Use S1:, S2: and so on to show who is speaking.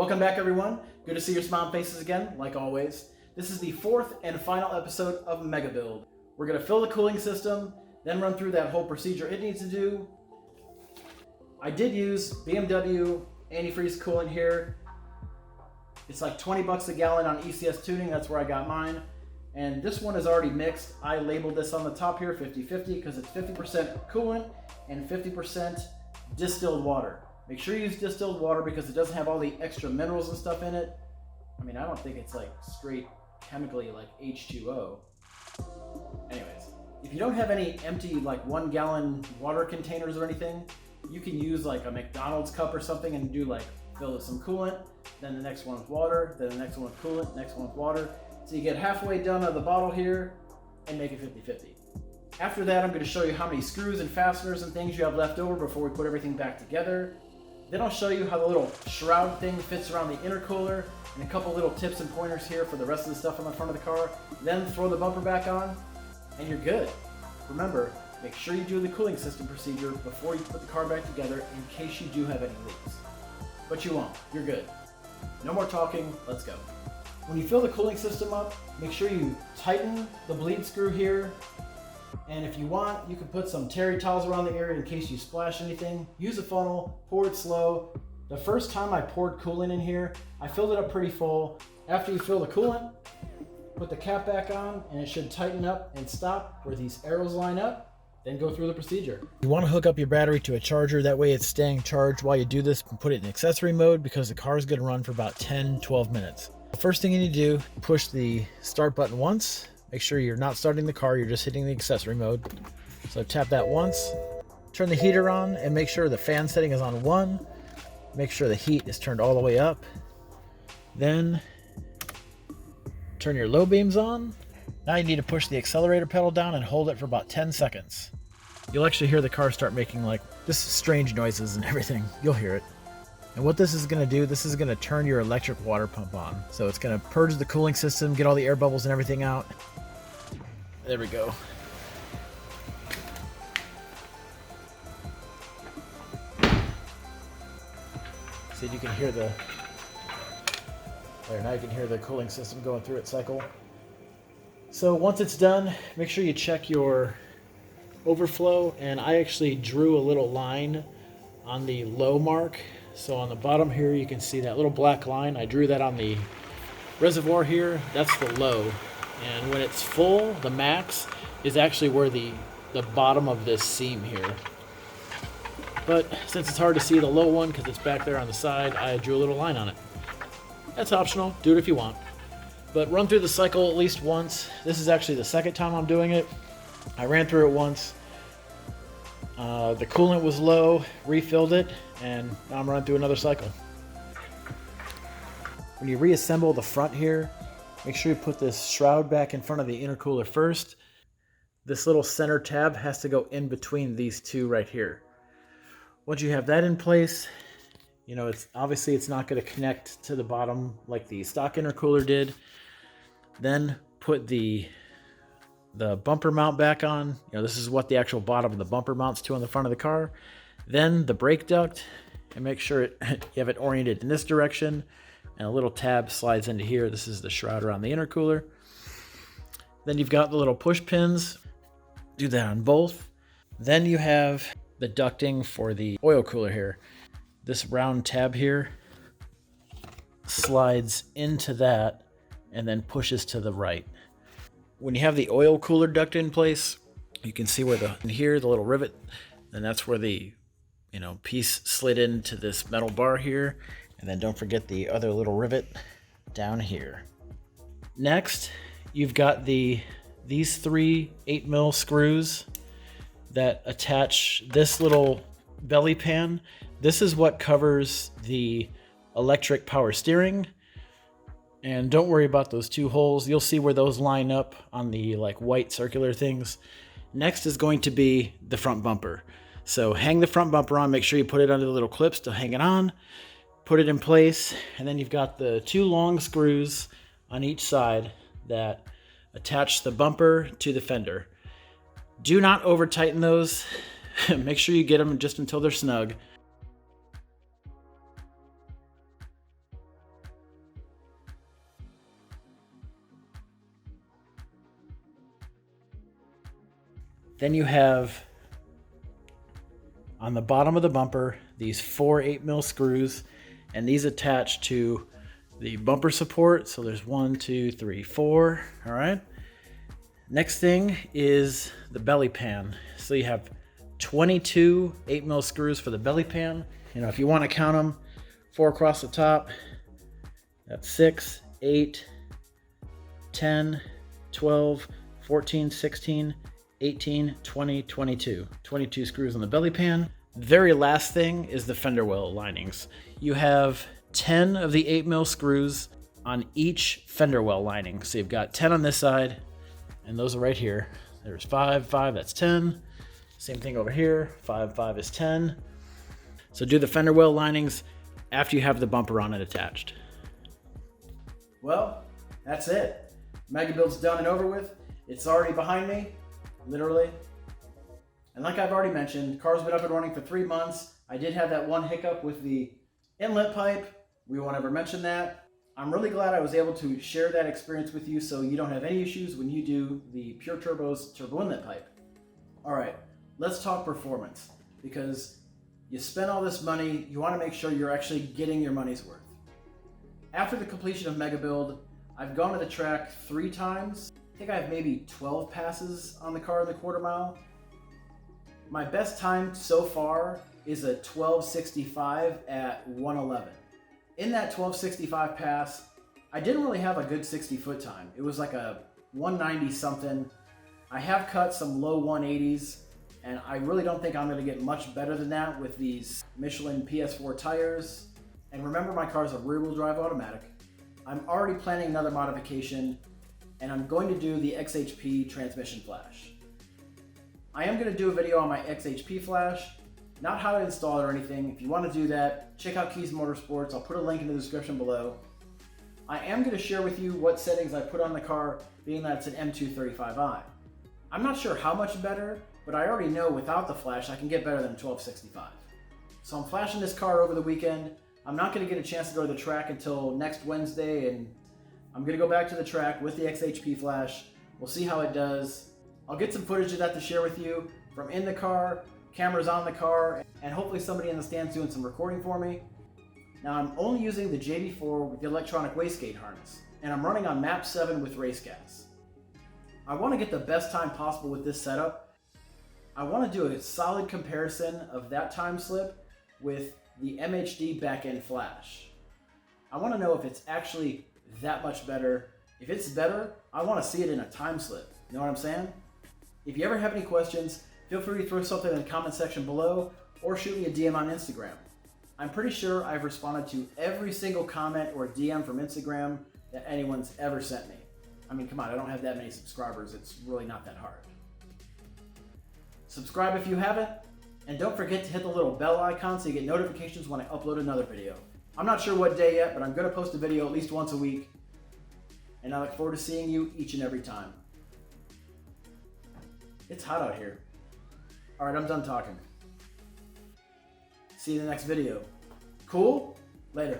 S1: Welcome back, everyone. Good to see your smiling faces again, like always. This is the fourth and final episode of MegaBuild. We're going to fill the cooling system, then run through that whole procedure it needs to do. I did use BMW antifreeze coolant here. It's like 20 bucks a gallon on ECS tuning. That's where I got mine. And this one is already mixed. I labeled this on the top here 50-50 because it's 50% coolant and 50% distilled water. Make sure you use distilled water because it doesn't have all the extra minerals and stuff in it. I mean, I don't think it's like straight chemically like H2O. Anyways, if you don't have any empty like 1 gallon water containers or anything, you can use like a McDonald's cup or something and do like fill it with some coolant, then the next one with water, then the next one with coolant, next one with water. So you get halfway done of the bottle here and make it 50-50. After that, I'm going to show you how many screws and fasteners and things you have left over before we put everything back together. Then I'll show you how the little shroud thing fits around the intercooler and a couple little tips and pointers here for the rest of the stuff on the front of the car. Then throw the bumper back on and you're good. Remember, make sure you do the cooling system procedure before you put the car back together in case you do have any leaks. But you won't, you're good. No more talking, let's go. When you fill the cooling system up, make sure you tighten the bleed screw here. And if you want, you can put some terry towels around the area in case you splash anything. Use a funnel, pour it slow. The first time I poured coolant in here, I filled it up pretty full. After you fill the coolant, put the cap back on and it should tighten up and stop where these arrows line up. Then go through the procedure. You want to hook up your battery to a charger, that way it's staying charged while you do this, and put it in accessory mode because the car is going to run for about 10-12 minutes. The first thing you need to do, push the start button once. Make sure you're not starting the car, you're just hitting the accessory mode. So tap that once, turn the heater on and make sure the fan setting is on 1. Make sure the heat is turned all the way up. Then turn your low beams on. Now you need to push the accelerator pedal down and hold it for about 10 seconds. You'll actually hear the car start making like this strange noises and everything. You'll hear it. And what this is going to do, this is going to turn your electric water pump on. So it's going to purge the cooling system, get all the air bubbles and everything out. There we go. See, you can hear the... There, now you can hear the cooling system going through its cycle. So once it's done, make sure you check your overflow. And I actually drew a little line on the low mark. So on the bottom here, you can see that little black line. I drew that on the reservoir here. That's the low. And when it's full, the max is actually where the bottom of this seam here. But since it's hard to see the low one because it's back there on the side, I drew a little line on it. That's optional. Do it if you want. But run through the cycle at least once. This is actually the second time I'm doing it. I ran through it once. The coolant was low, refilled it, and now I'm running through another cycle. When you reassemble the front here, make sure you put this shroud back in front of the intercooler first. This little center tab has to go in between these two right here. Once you have that in place, you know, it's obviously it's not going to connect to the bottom like the stock intercooler did. Then put the bumper mount back on. You know, this is what the actual bottom of the bumper mounts to on the front of the car. Then the brake duct, and make sure you have it oriented in this direction. And a little tab slides into here. This is the shroud around the intercooler. Then you've got the little push pins. Do that on both. Then you have the ducting for the oil cooler here. This round tab here slides into that and then pushes to the right. When you have the oil cooler duct in place, you can see where the little rivet, and that's where the piece slid into this metal bar here. And then don't forget the other little rivet down here. Next, you've got these 3 8mm screws that attach this little belly pan. This is what covers the electric power steering. And don't worry about those 2 holes. You'll see where those line up on the like white circular things. Next is going to be the front bumper. So hang the front bumper on, make sure you put it under the little clips to hang it on. Put it in place, and then you've got the 2 long screws on each side that attach the bumper to the fender. Do not over tighten those. Make sure you get them just until they're snug. Then you have on the bottom of the bumper these 4 8mm screws, and these attach to the bumper support. So there's 1, 2, 3, 4. All right. Next thing is the belly pan. So you have 22 8mm screws for the belly pan. You know, if you want to count them, 4 across the top. That's 6, 8, 10, 12, 14, 16, 18, 20, 22. 22 screws on the belly pan. Very last thing is the fender well linings. You have 10 of the 8mm screws on each fender well lining. So you've got 10 on this side, and those are right here. There's 5, 5, that's 10. Same thing over here, 5, 5 is 10. So do the fender well linings after you have the bumper on it attached. Well, that's it. MegaBuild's done and over with. It's already behind me, literally. And like I've already mentioned, the car's been up and running for 3 months. I did have that one hiccup with the inlet pipe. We won't ever mention that. I'm really glad I was able to share that experience with you so you don't have any issues when you do the Pure Turbo's turbo inlet pipe. All right, let's talk performance, because you spend all this money, you want to make sure you're actually getting your money's worth. After the completion of MegaBuild, I've gone to the track 3 times. I think I have maybe 12 passes on the car in the quarter mile. My best time so far is a 1265 at 111. In that 1265 pass, I didn't really have a good 60-foot time. It was like a 190 something. I have cut some low 180s, and I really don't think I'm going to get much better than that with these Michelin PS4 tires. And remember, my car's a rear-wheel drive automatic. I'm already planning another modification, and I'm going to do the XHP transmission flash. I am going to do a video on my XHP flash, not how to install it or anything. If you want to do that, check out Keys Motorsports. I'll put a link in the description below. I am going to share with you what settings I put on the car, being that it's an M235i. I'm not sure how much better, but I already know without the flash I can get better than 1265. So I'm flashing this car over the weekend. I'm not going to get a chance to go to the track until next Wednesday, and I'm going to go back to the track with the XHP flash. We'll see how it does. I'll get some footage of that to share with you from in the car, cameras on the car, and hopefully somebody in the stand's doing some recording for me. Now I'm only using the JB4 with the electronic wastegate harness, and I'm running on map 7 with race gas. I want to get the best time possible with this setup. I want to do a solid comparison of that time slip with the MHD back-end flash. I want to know if it's actually that much better. If it's better, I want to see it in a time slip. You know what I'm saying? If you ever have any questions, feel free to throw something in the comment section below or shoot me a DM on Instagram. I'm pretty sure I've responded to every single comment or DM from Instagram that anyone's ever sent me. I mean, come on, I don't have that many subscribers. It's really not that hard. Subscribe if you haven't, and don't forget to hit the little bell icon so you get notifications when I upload another video. I'm not sure what day yet, but I'm going to post a video at least once a week, and I look forward to seeing you each and every time. It's hot out here. Alright, I'm done talking. See you in the next video. Cool? Later.